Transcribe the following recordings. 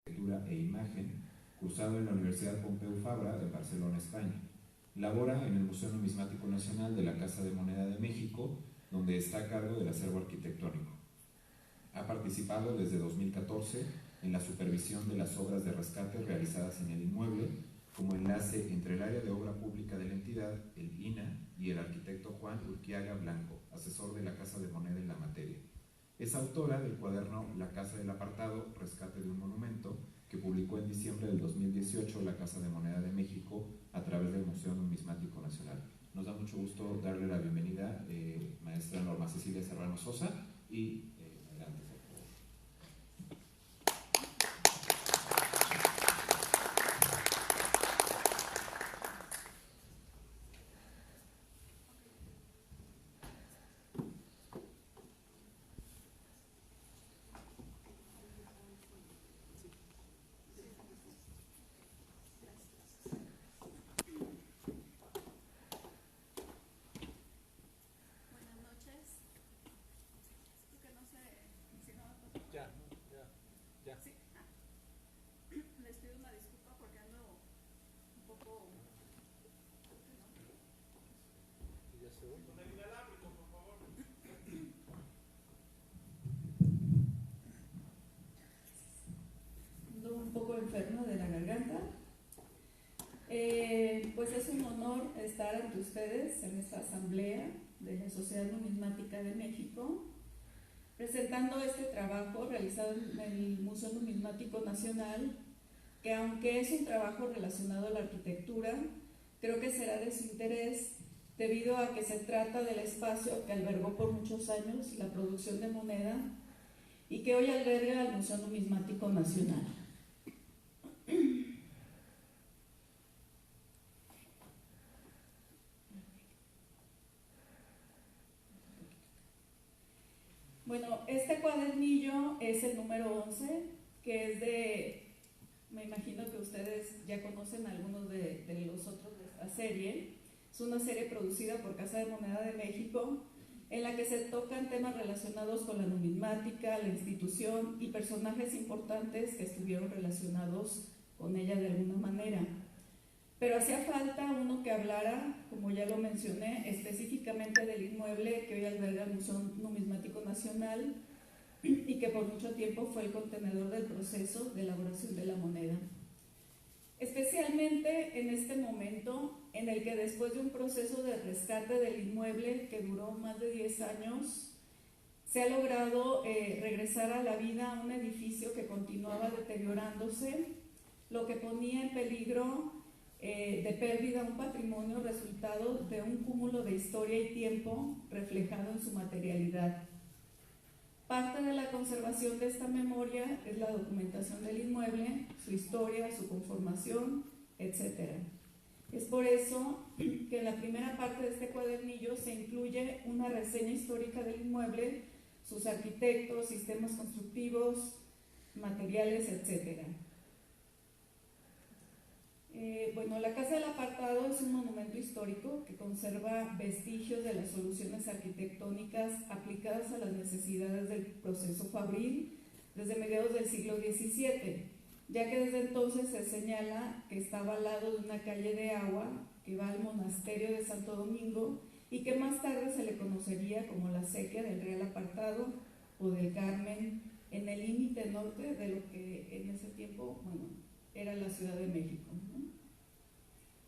Arquitectura e Imagen, cursado en la Universidad Pompeu Fabra de Barcelona, España. Labora en el Museo Numismático Nacional de la Casa de Moneda de México, donde está a cargo del acervo arquitectónico. Ha participado desde 2014 en la supervisión de las obras de rescate realizadas en el inmueble, como enlace entre el área de obra pública de la entidad, el INA, y el arquitecto Juan Urquiaga Blanco, asesor de la Casa de Moneda en la materia. Es autora del cuaderno La Casa del Apartado, Rescate de un Monumento, que publicó en diciembre del 2018 la Casa de Moneda de México a través del Museo Numismático Nacional. Nos da mucho gusto darle la bienvenida, maestra Norma Cecilia Serrano Sosa, y adelante, por favor. Un poco enferma de la garganta. Pues es un honor estar ante ustedes en esta asamblea de la Sociedad Numismática de México, presentando este trabajo realizado en el Museo Numismático Nacional, que aunque es un trabajo relacionado a la arquitectura, creo que será de su interés debido a que se trata del espacio que albergó por muchos años la producción de moneda y que hoy alberga al Museo Numismático Nacional. Bueno, este cuadernillo es el número 11, que es de, me imagino que ustedes ya conocen algunos de los otros de esta serie. Es una serie producida por Casa de Moneda de México, en la que se tocan temas relacionados con la numismática, la institución y personajes importantes que estuvieron relacionados con ella de alguna manera. Pero hacía falta uno que hablara, como ya lo mencioné, específicamente del inmueble que hoy alberga el Museo Numismático Nacional y que por mucho tiempo fue el contenedor del proceso de elaboración de la moneda. Especialmente en este momento en el que después de un proceso de rescate del inmueble que duró más de 10 años, se ha logrado regresar a la vida a un edificio que continuaba deteriorándose, lo que ponía en peligro de pérdida un patrimonio resultado de un cúmulo de historia y tiempo reflejado en su materialidad. Parte de la conservación de esta memoria es la documentación del inmueble, su historia, su conformación, etc. Es por eso que en la primera parte de este cuadernillo se incluye una reseña histórica del inmueble, sus arquitectos, sistemas constructivos, materiales, etc. Bueno, la Casa del Apartado es un monumento histórico que conserva vestigios de las soluciones arquitectónicas aplicadas a las necesidades del proceso fabril desde mediados del siglo XVII, ya que desde entonces se señala que estaba al lado de una calle de agua que va al monasterio de Santo Domingo y que más tarde se le conocería como la Acequia del Real Apartado o del Carmen, en el límite norte de lo que en ese tiempo, bueno, era la Ciudad de México, ¿no?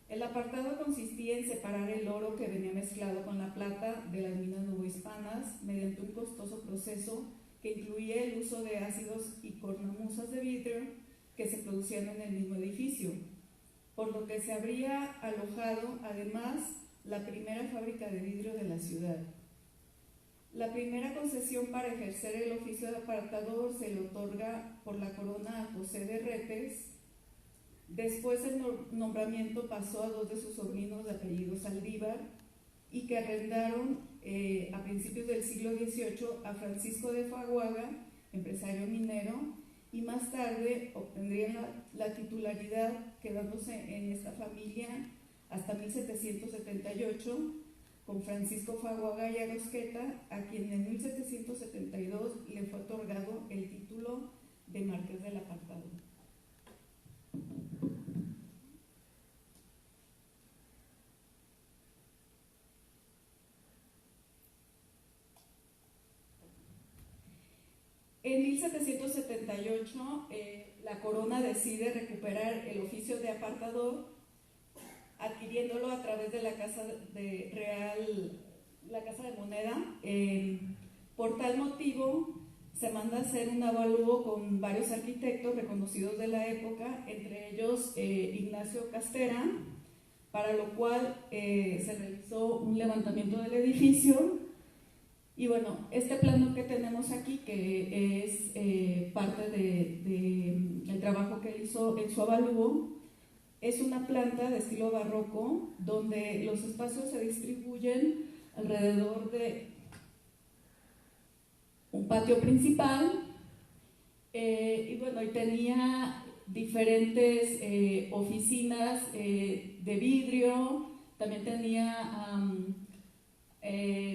El apartado consistía en separar el oro que venía mezclado con la plata de las minas novohispanas mediante un costoso proceso que incluía el uso de ácidos y cornamusas de vidrio que se producían en el mismo edificio, por lo que se habría alojado además la primera fábrica de vidrio de la ciudad. La primera concesión para ejercer el oficio de apartador se le otorga por la corona a José de Retes. Después el nombramiento pasó a dos de sus sobrinos de apellido Saldívar y que arrendaron a principios del siglo XVIII a Francisco de Faguaga, empresario minero, y más tarde obtendrían la titularidad quedándose en esta familia hasta 1778 con Francisco Faguaga y Arosqueta, a quien en 1772 le fue otorgado el título de Marqués del Apartado. En 1778, la corona decide recuperar el oficio de apartador, adquiriéndolo a través de la Casa de Moneda. Por tal motivo, se manda a hacer un avalúo con varios arquitectos reconocidos de la época, entre ellos Ignacio Castera, para lo cual se realizó un levantamiento del edificio. Y bueno, este plano que tenemos aquí, que es parte del trabajo que él hizo en su avalúo, es una planta de estilo barroco, donde los espacios se distribuyen alrededor de un patio principal, y bueno, y tenía diferentes oficinas de vidrio, también tenía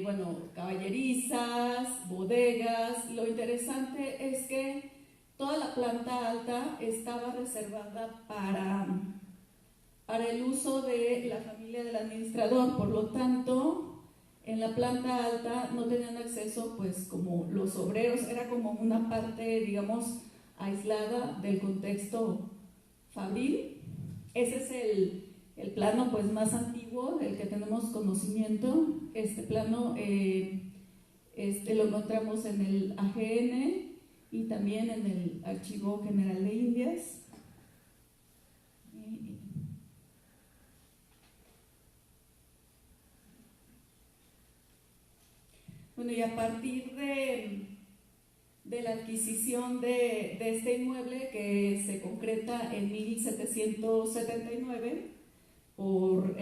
bueno, caballerizas, bodegas. Lo interesante es que toda la planta alta estaba reservada para el uso de la familia del administrador, por lo tanto, en la planta alta no tenían acceso, pues, como los obreros, era como una parte, digamos, aislada del contexto fabril. Ese es el plano, pues, más antiguo del que tenemos conocimiento. Este plano lo encontramos en el AGN y también en el Archivo General de Indias. Bueno, y a partir de la adquisición de este inmueble, que se concreta en 1779 por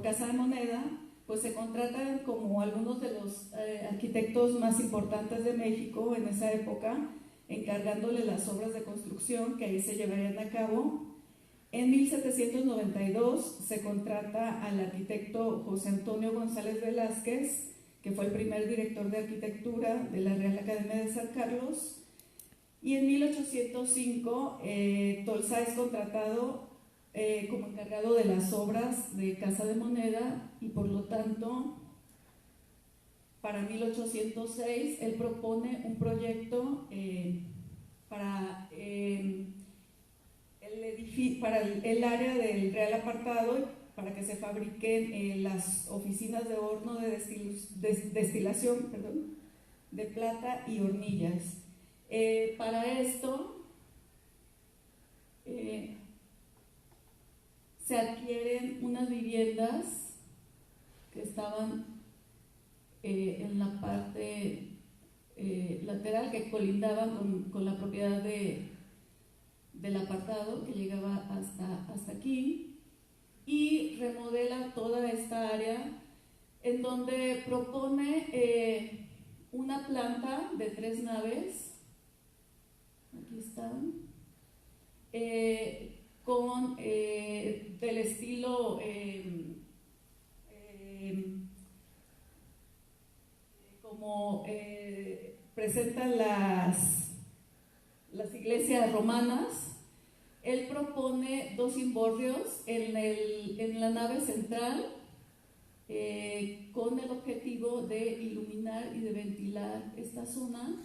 Casa de Moneda, pues se contratan como algunos de los arquitectos más importantes de México en esa época, encargándole las obras de construcción que ahí se llevarían a cabo. En 1792 se contrata al arquitecto José Antonio González Velázquez, que fue el primer director de arquitectura de la Real Academia de San Carlos, y en 1805 Tolsá es contratado como encargado de las obras de Casa de Moneda, y por lo tanto, para 1806 él propone un proyecto para el área del Real Apartado, para que se fabriquen las oficinas de horno de destilación de plata y hornillas. Para esto se adquieren unas viviendas que estaban en la parte lateral, que colindaban con la propiedad del apartado, que llegaba hasta aquí, y remodela toda esta área, en donde propone una planta de 3 naves, aquí están, con del estilo como presentan las iglesias romanas. Él propone 2 cimborrios en la nave central, con el objetivo de iluminar y de ventilar esta zona.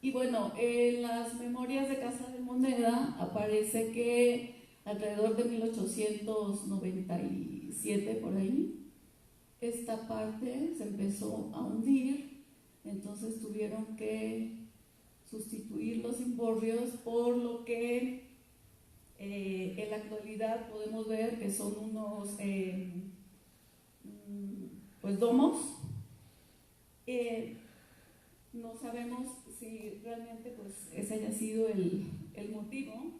Y bueno, en las memorias de Casa de Moneda aparece que alrededor de 1897, por ahí, esta parte se empezó a hundir, entonces tuvieron que sustituir los cimborrios por lo que en la actualidad podemos ver que son unos pues domos. No sabemos si realmente pues ese haya sido el motivo,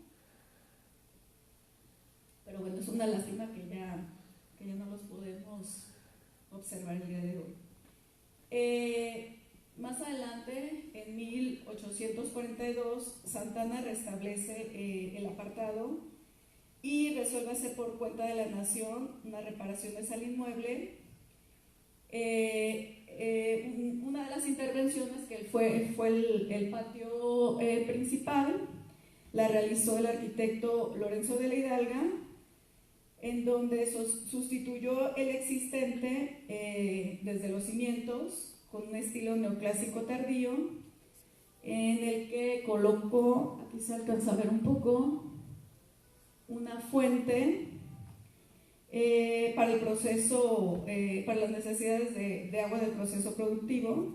pero bueno, es una lástima que ya no los podemos observar el día de hoy. Más adelante, en 1842, Santana restablece el apartado y resuelve hacer por cuenta de la nación unas reparaciones al inmueble. Una de las intervenciones que fue el patio principal, la realizó el arquitecto Lorenzo de la Hidalga, en donde sustituyó el existente desde los cimientos con un estilo neoclásico tardío, en el que colocó, aquí se alcanza a ver un poco, una fuente para el proceso, para las necesidades de agua del proceso productivo.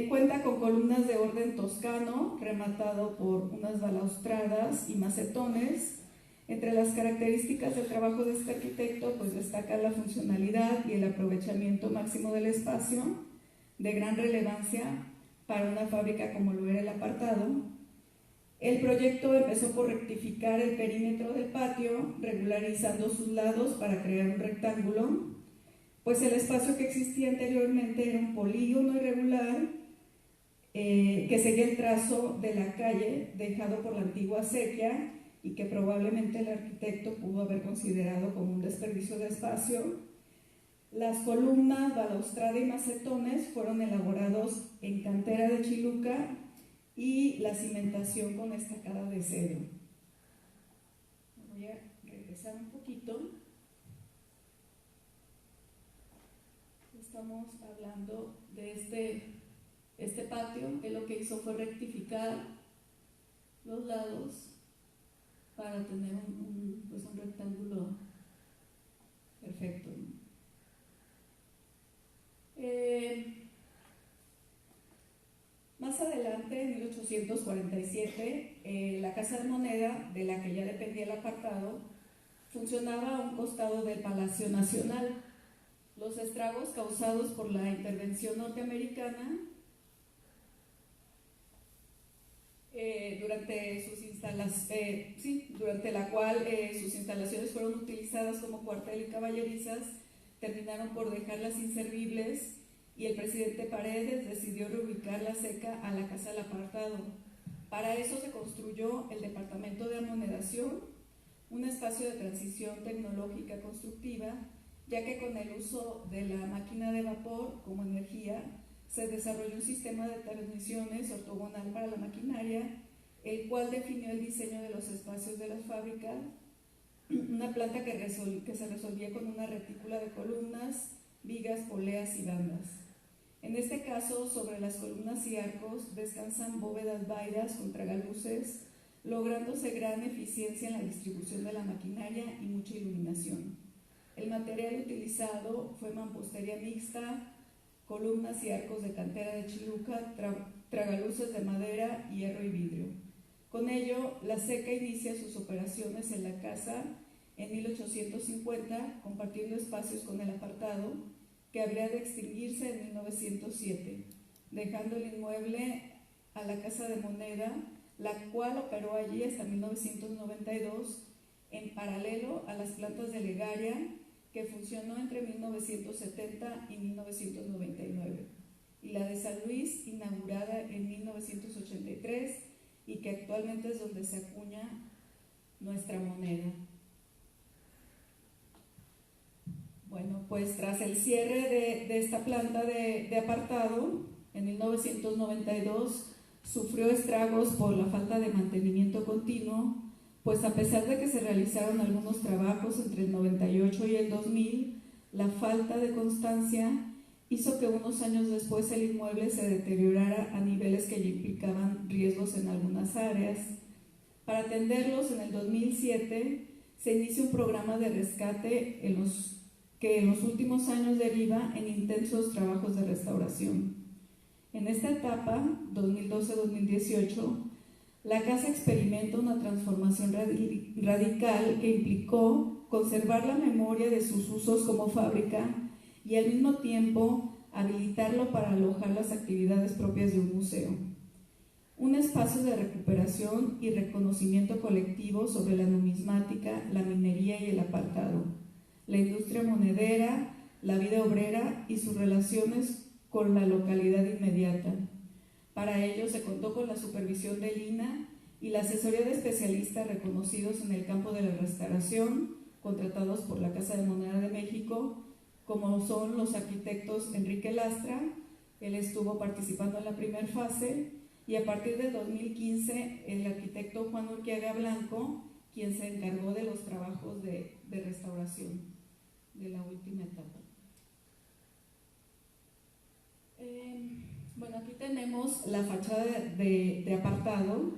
Cuenta con columnas de orden toscano, rematado por unas balaustradas y macetones. Entre las características del trabajo de este arquitecto, pues destaca la funcionalidad y el aprovechamiento máximo del espacio, de gran relevancia para una fábrica como lo era el Apartado. El proyecto empezó por rectificar el perímetro del patio, regularizando sus lados para crear un rectángulo, pues el espacio que existía anteriormente era un polígono irregular que seguía el trazo de la calle dejado por la antigua acequia y que probablemente el arquitecto pudo haber considerado como un desperdicio de espacio. Las columnas, balaustrada y macetones fueron elaborados en cantera de Chiluca y la cimentación con estacada de cedro. Voy a regresar un poquito. Estamos hablando de este patio, que lo que hizo fue rectificar los lados para tener un rectángulo perfecto. Más adelante, en 1847, la Casa de Moneda, de la que ya dependía el Apartado, funcionaba a un costado del Palacio Nacional. Los estragos causados por la intervención norteamericana durante la cual sus instalaciones fueron utilizadas como cuartel y caballerizas, terminaron por dejarlas inservibles y el presidente Paredes decidió reubicar la seca a la Casa del Apartado. Para eso se construyó el Departamento de Amonedación, un espacio de transición tecnológica constructiva, ya que con el uso de la máquina de vapor como energía se desarrolló un sistema de transmisiones ortogonal para la maquinaria, el cual definió el diseño de los espacios de las fábricas, una planta que se resolvía con una retícula de columnas, vigas, poleas y bandas. En este caso, sobre las columnas y arcos descansan bóvedas vaídas con tragaluces, lográndose gran eficiencia en la distribución de la maquinaria y mucha iluminación. El material utilizado fue mampostería mixta, columnas y arcos de cantera de Chiluca, tragaluces de madera, hierro y vidrio. Con ello, la seca inicia sus operaciones en la casa en 1850, compartiendo espacios con el Apartado, que habría de extinguirse en 1907, dejando el inmueble a la Casa de Moneda, la cual operó allí hasta 1992, en paralelo a las plantas de Legaria, que funcionó entre 1970 y 1999, y la de San Luis, inaugurada en 1983, y que actualmente es donde se acuña nuestra moneda. Bueno, pues tras el cierre de esta planta de Apartado, en 1992 sufrió estragos por la falta de mantenimiento continuo, pues a pesar de que se realizaron algunos trabajos entre el 98 y el 2000, la falta de constancia hizo que unos años después el inmueble se deteriorara a niveles que ya implicaban riesgos en algunas áreas. Para atenderlos, en el 2007 se inicia un programa de rescate que en los últimos años deriva en intensos trabajos de restauración. En esta etapa, 2012-2018, la casa experimenta una transformación radical que implicó conservar la memoria de sus usos como fábrica y al mismo tiempo habilitarlo para alojar las actividades propias de un museo. Un espacio de recuperación y reconocimiento colectivo sobre la numismática, la minería y el Apartado, la industria monedera, la vida obrera y sus relaciones con la localidad inmediata. Para ello se contó con la supervisión del INAH y la asesoría de especialistas reconocidos en el campo de la restauración, contratados por la Casa de Moneda de México, como son los arquitectos Enrique Lastra, él estuvo participando en la primera fase, y a partir del 2015 el arquitecto Juan Urquiaga Blanco, quien se encargó de los trabajos de restauración de la última etapa. Bueno, aquí tenemos la fachada de apartado.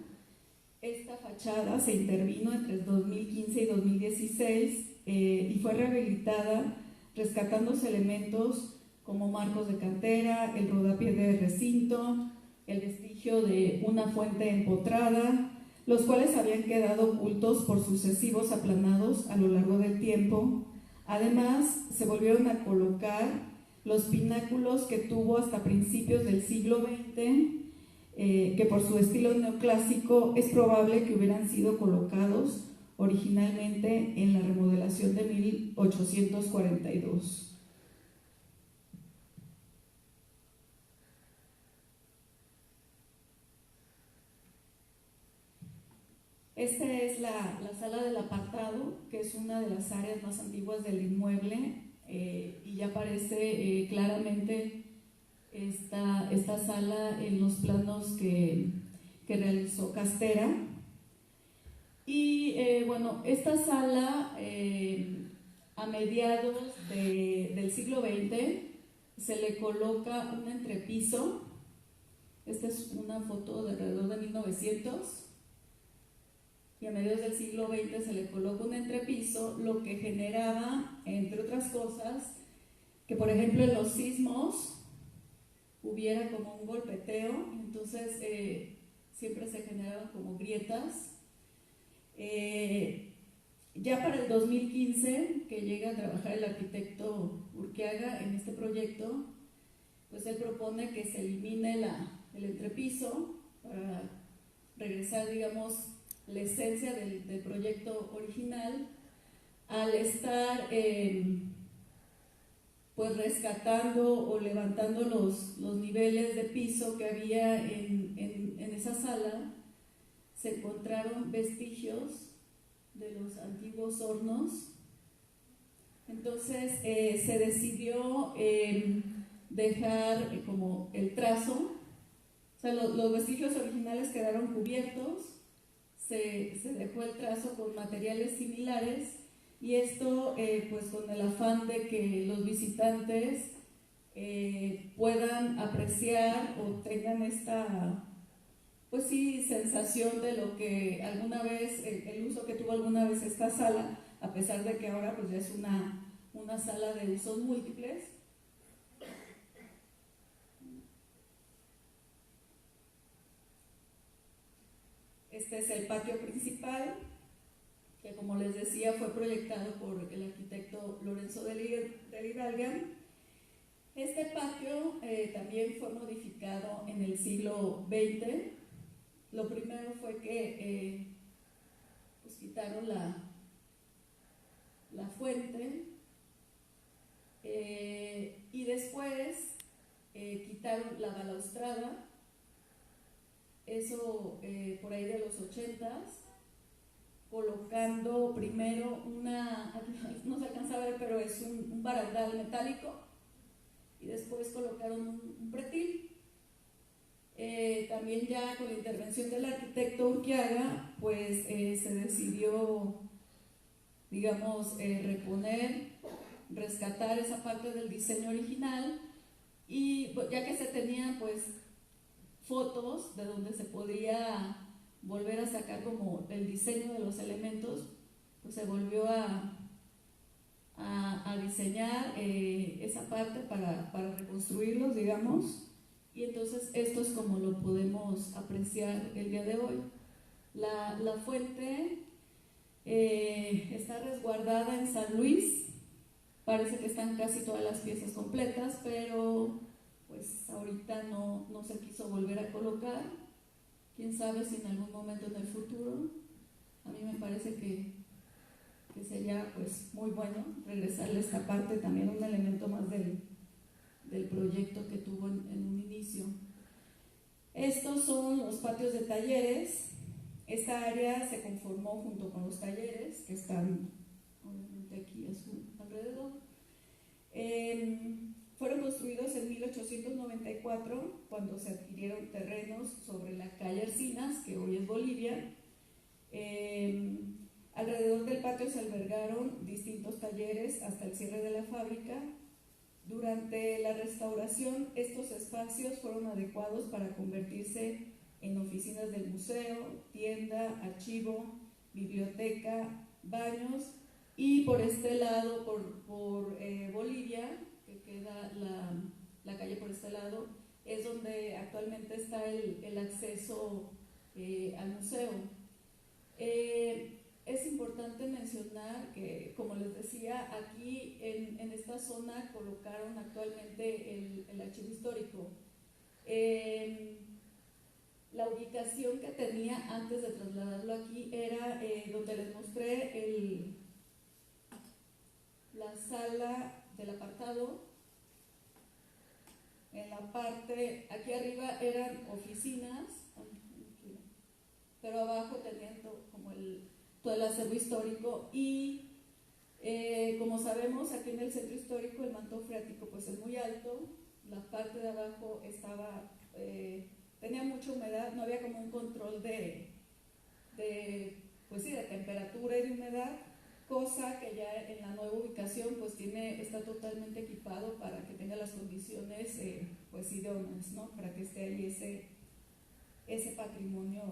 Esta fachada se intervino entre 2015 y 2016 y fue rehabilitada rescatándose elementos como marcos de cantera, el rodapié de recinto, el vestigio de una fuente empotrada, los cuales habían quedado ocultos por sucesivos aplanados a lo largo del tiempo. Además, se volvieron a colocar los pináculos que tuvo hasta principios del siglo XX, que por su estilo neoclásico es probable que hubieran sido colocados originalmente en la remodelación de 1842. Esta es la sala del apartado, que es una de las áreas más antiguas del inmueble, y ya aparece claramente esta sala en los planos que realizó Castera. Y bueno, esta sala a mediados del siglo XX se le coloca un entrepiso. Esta es una foto de alrededor de 1900. Y a mediados del siglo XX se le coloca un entrepiso, lo que generaba, entre otras cosas, que por ejemplo en los sismos hubiera como un golpeteo, entonces siempre se generaban como grietas. Ya para el 2015, que llega a trabajar el arquitecto Urquiaga en este proyecto, pues él propone que se elimine el entrepiso para regresar, digamos, la esencia del proyecto original, al estar pues rescatando o levantando los niveles de piso que había en esa sala. Se encontraron vestigios de los antiguos hornos. Entonces se decidió dejar como el trazo, o sea, los vestigios originales quedaron cubiertos, se dejó el trazo con materiales similares, y esto pues con el afán de que los visitantes puedan apreciar o tengan esta, pues sí, sensación de lo que alguna vez, el uso que tuvo alguna vez esta sala, a pesar de que ahora pues ya es una sala de usos múltiples. Este es el patio principal, que como les decía fue proyectado por el arquitecto Lorenzo del Hidalgo. Este patio también fue modificado en el siglo XX. Lo primero fue que pues quitaron la fuente, y después quitaron la balaustrada. Eso por ahí de los 80s, colocando primero no se alcanza a ver, pero es un barandal metálico, y después colocaron un pretil. También ya con la intervención del arquitecto Urquiaga, pues se decidió, digamos, reponer, rescatar esa parte del diseño original, y ya que se tenían pues fotos de donde se podía volver a sacar como el diseño de los elementos, pues se volvió a diseñar esa parte para reconstruirlos, digamos, y entonces esto es como lo podemos apreciar el día de hoy. La fuente está resguardada en San Luis. Parece que están casi todas las piezas completas, pero pues ahorita no se quiso volver a colocar. Quién sabe si en algún momento en el futuro. A mí me parece que sería pues muy bueno regresarle esta parte, también un elemento más del proyecto que tuvo en un inicio. Estos son los patios de talleres. Esta área se conformó junto con los talleres que están obviamente aquí a su alrededor. Fueron construidos en 1894, cuando se adquirieron terrenos sobre la calle Ercinas, que hoy es Bolivia. Alrededor del patio se albergaron distintos talleres hasta el cierre de la fábrica, Durante la restauración, estos espacios fueron adecuados para convertirse en oficinas del museo, tienda, archivo, biblioteca, baños, y por este lado, por Bolivia, que queda la calle por este lado, es donde actualmente está el acceso al museo. Es importante mencionar que, como les decía, aquí en esta zona colocaron actualmente el archivo histórico. La ubicación que tenía antes de trasladarlo aquí era donde les mostré la sala del apartado. En la parte, aquí arriba eran oficinas, pero abajo tenían como todo el acervo histórico, y como sabemos, aquí en el centro histórico el manto freático pues es muy alto, la parte de abajo estaba, tenía mucha humedad, no había como un control pues sí, de temperatura y de humedad, cosa que ya en la nueva ubicación pues está totalmente equipado para que tenga las condiciones pues idóneas, ¿no? Para que esté ahí ese patrimonio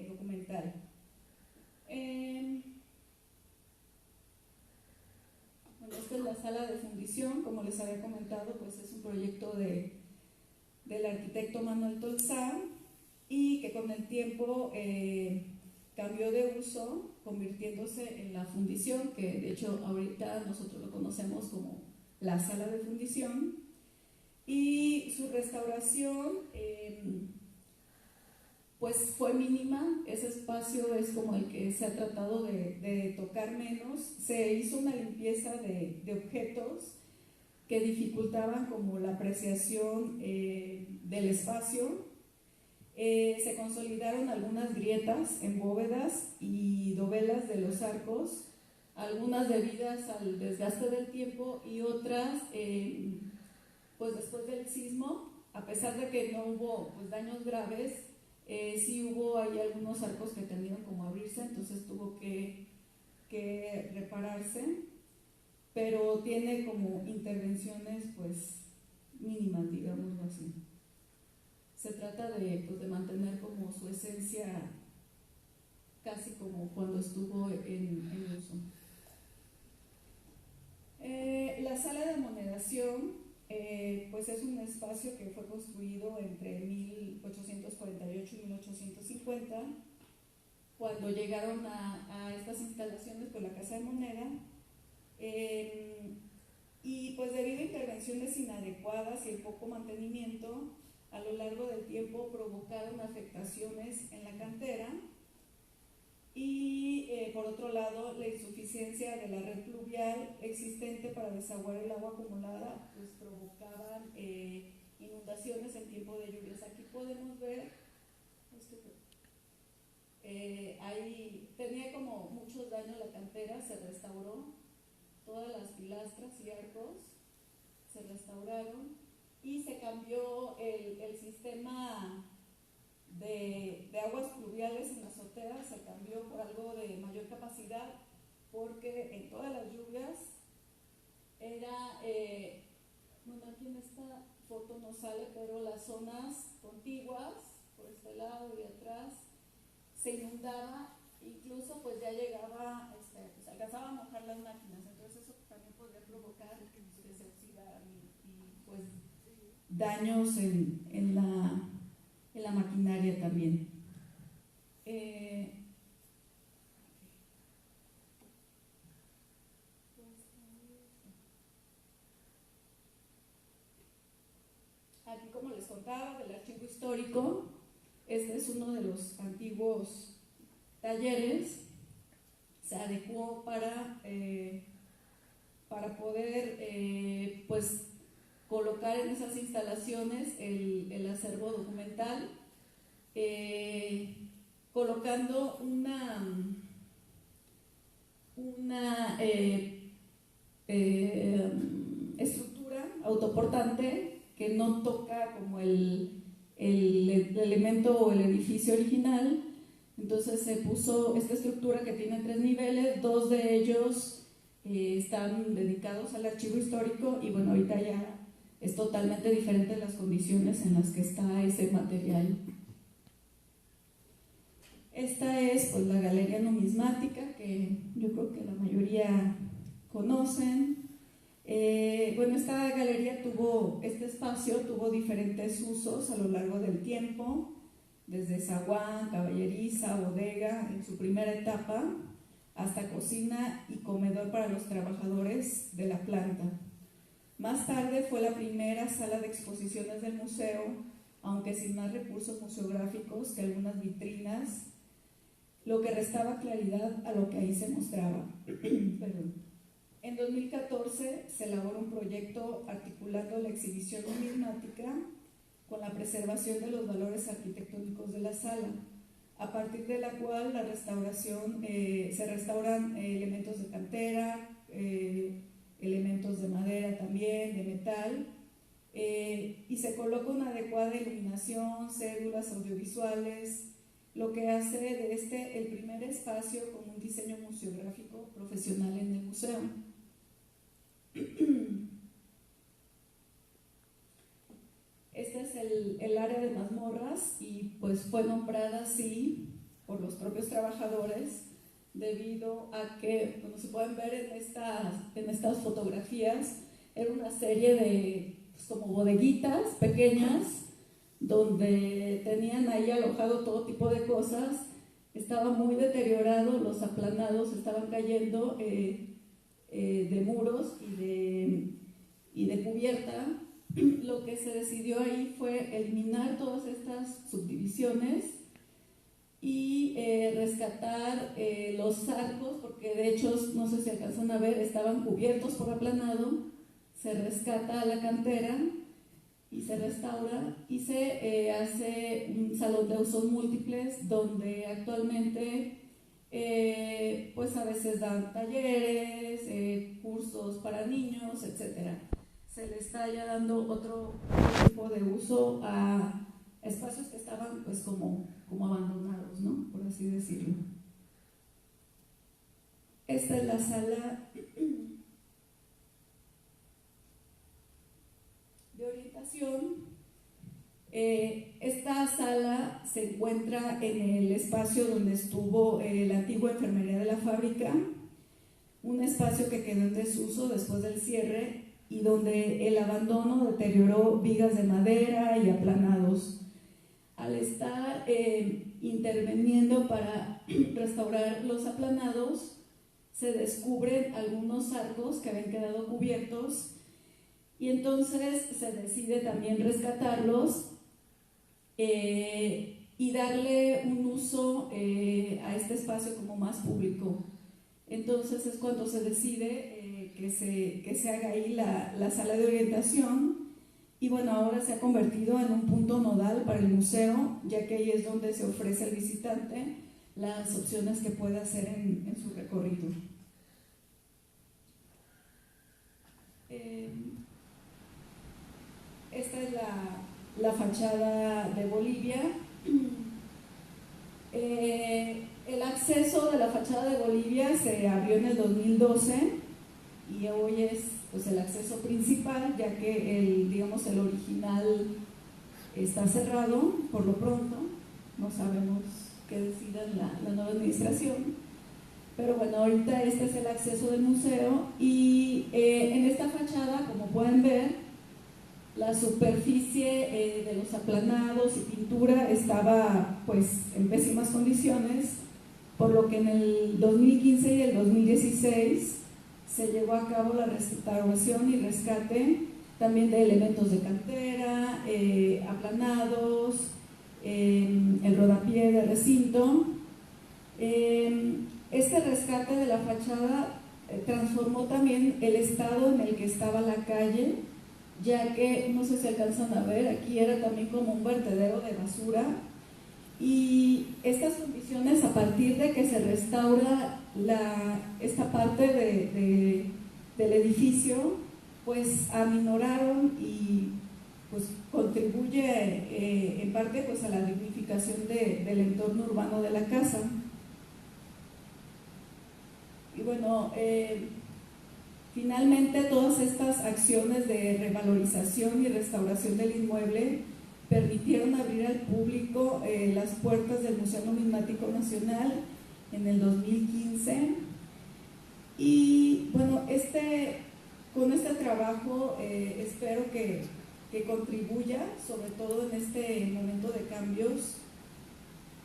documental. Bueno, esta es la sala de fundición, como les había comentado, pues es un proyecto del arquitecto Manuel Tolzán, y que con el tiempo cambió de uso, convirtiéndose en la fundición, que de hecho ahorita nosotros lo conocemos como la sala de fundición, y su restauración pues fue mínima. Ese espacio es como el que se ha tratado de tocar menos. Se hizo una limpieza de objetos que dificultaban como la apreciación del espacio. Se consolidaron algunas grietas en bóvedas y dovelas de los arcos, algunas debidas al desgaste del tiempo y otras pues después del sismo, a pesar de que no hubo pues daños graves, sí hubo ahí algunos arcos que tendieron como a abrirse, entonces tuvo que repararse, pero tiene como intervenciones pues mínimas, digámoslo así. Se trata pues, de mantener como su esencia casi como cuando estuvo en uso. La sala de monedación pues es un espacio que fue construido entre 1848 y 1850, cuando llegaron a estas instalaciones pues la Casa de Moneda, y pues debido a intervenciones inadecuadas y el poco mantenimiento, a lo largo del tiempo provocaron afectaciones en la cantera, y por otro lado la insuficiencia de la red pluvial existente para desaguar el agua acumulada pues provocaban inundaciones en tiempo de lluvias. Aquí podemos ver ahí tenía como muchos daños la cantera, se restauró, todas las pilastras y arcos se restauraron, y se cambió el sistema de aguas pluviales en la azotea, se cambió por algo de mayor capacidad, porque en todas las lluvias era, bueno, aquí en esta foto no sale, pero las zonas contiguas, por este lado y atrás, se inundaba, incluso pues ya llegaba, pues alcanzaba a mojar las máquinas, entonces eso también podría provocar que se oxidaran y pues daños en la maquinaria también. Aquí, como les contaba, del archivo histórico, este es uno de los antiguos talleres. Se adecuó para poder pues colocar en esas instalaciones el acervo documental, colocando una estructura autoportante que no toca como el elemento o el edificio original. Entonces se puso esta estructura que tiene 3 niveles, 2 de ellos están dedicados al archivo histórico y bueno, ahorita ya es totalmente diferente las condiciones en las que está ese material. Esta es pues la Galería Numismática, que yo creo que la mayoría conocen. Bueno, esta galería este espacio tuvo diferentes usos a lo largo del tiempo, desde zaguán, caballeriza, bodega en su primera etapa, hasta cocina y comedor para los trabajadores de la planta. Más tarde fue la primera sala de exposiciones del museo, aunque sin más recursos museográficos que algunas vitrinas, lo que restaba claridad a lo que ahí se mostraba. En 2014 se elaboró un proyecto articulando la exhibición numismática con la preservación de los valores arquitectónicos de la sala, a partir de la cual la restauración, se restauran elementos de cantera, elementos de madera también, de metal, y se coloca una adecuada iluminación, cédulas audiovisuales, lo que hace de el primer espacio con un diseño museográfico profesional en el museo. Este es el área de mazmorras y pues fue nombrada así por los propios trabajadores debido a que, como se pueden ver en estas fotografías, era una serie de pues, como bodeguitas pequeñas donde tenían ahí alojado todo tipo de cosas. Estaba muy deteriorado, los aplanados estaban cayendo de muros y de cubierta. Lo que se decidió ahí fue eliminar todas estas subdivisiones y rescatar los arcos, porque de hecho, no sé si alcanzan a ver, estaban cubiertos por aplanado. Se rescata la cantera y se restaura y se hace un salón de usos múltiples donde actualmente pues a veces dan talleres, cursos para niños, etc. Se le está ya dando otro tipo de uso a espacios que estaban pues como abandonados, ¿no? Por así decirlo. Esta es la sala de orientación. Esta sala se encuentra en el espacio donde estuvo la antigua enfermería de la fábrica, un espacio que quedó en desuso después del cierre y donde el abandono deterioró vigas de madera y aplanados. Al estar interviniendo para restaurar los aplanados, se descubren algunos arcos que habían quedado cubiertos y entonces se decide también rescatarlos y darle un uso a este espacio como más público. Entonces es cuando se decide que se haga ahí la sala de orientación y bueno, ahora se ha convertido en un punto nodal para el museo, ya que ahí es donde se ofrece al visitante las opciones que puede hacer en su recorrido. Esta es la fachada de Bolivia. El acceso de la fachada de Bolivia se abrió en el 2012 y hoy es pues, el acceso principal, ya que el original está cerrado por lo pronto. No sabemos qué decida la nueva administración, pero bueno, ahorita este es el acceso del museo y en esta fachada, como pueden ver, la superficie de los aplanados y pintura estaba pues en pésimas condiciones, por lo que en el 2015 y el 2016 se llevó a cabo la restauración y rescate también de elementos de cantera, aplanados, el rodapié de recinto. Este rescate de la fachada transformó también el estado en el que estaba la calle, ya que, no sé si alcanzan a ver, aquí era también como un vertedero de basura y estas condiciones, a partir de que se restaura esta parte del edificio, pues aminoraron y pues contribuye en parte pues a la dignificación del entorno urbano de la casa. Y bueno, Finalmente, todas estas acciones de revalorización y restauración del inmueble permitieron abrir al público las puertas del Museo Numismático Nacional en el 2015. Y bueno, con este trabajo espero que contribuya, sobre todo en este momento de cambios,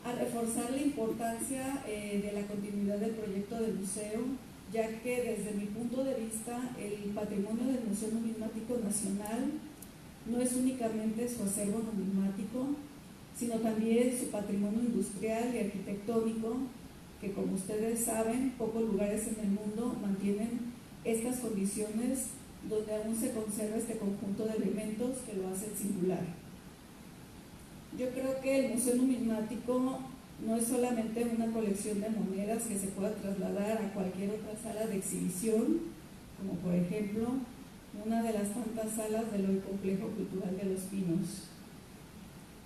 a reforzar la importancia de la continuidad del proyecto del museo, ya que desde mi punto de vista el patrimonio del Museo Numismático Nacional no es únicamente su acervo numismático, sino también su patrimonio industrial y arquitectónico, que como ustedes saben, pocos lugares en el mundo mantienen estas condiciones donde aún se conserva este conjunto de elementos que lo hacen singular. Yo creo que el Museo Numismático no es solamente una colección de monedas que se pueda trasladar a cualquier otra sala de exhibición, como por ejemplo una de las tantas salas del hoy Complejo Cultural de Los Pinos.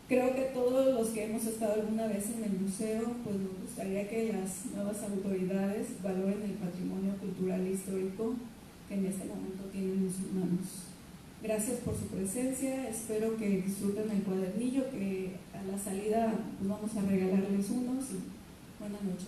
Creo que todos los que hemos estado alguna vez en el museo, pues nos gustaría que las nuevas autoridades valoren el patrimonio cultural e histórico que en este momento tienen en sus manos. Gracias por su presencia, espero que disfruten el cuadernillo, que a la salida pues vamos a regalarles unos y buenas noches.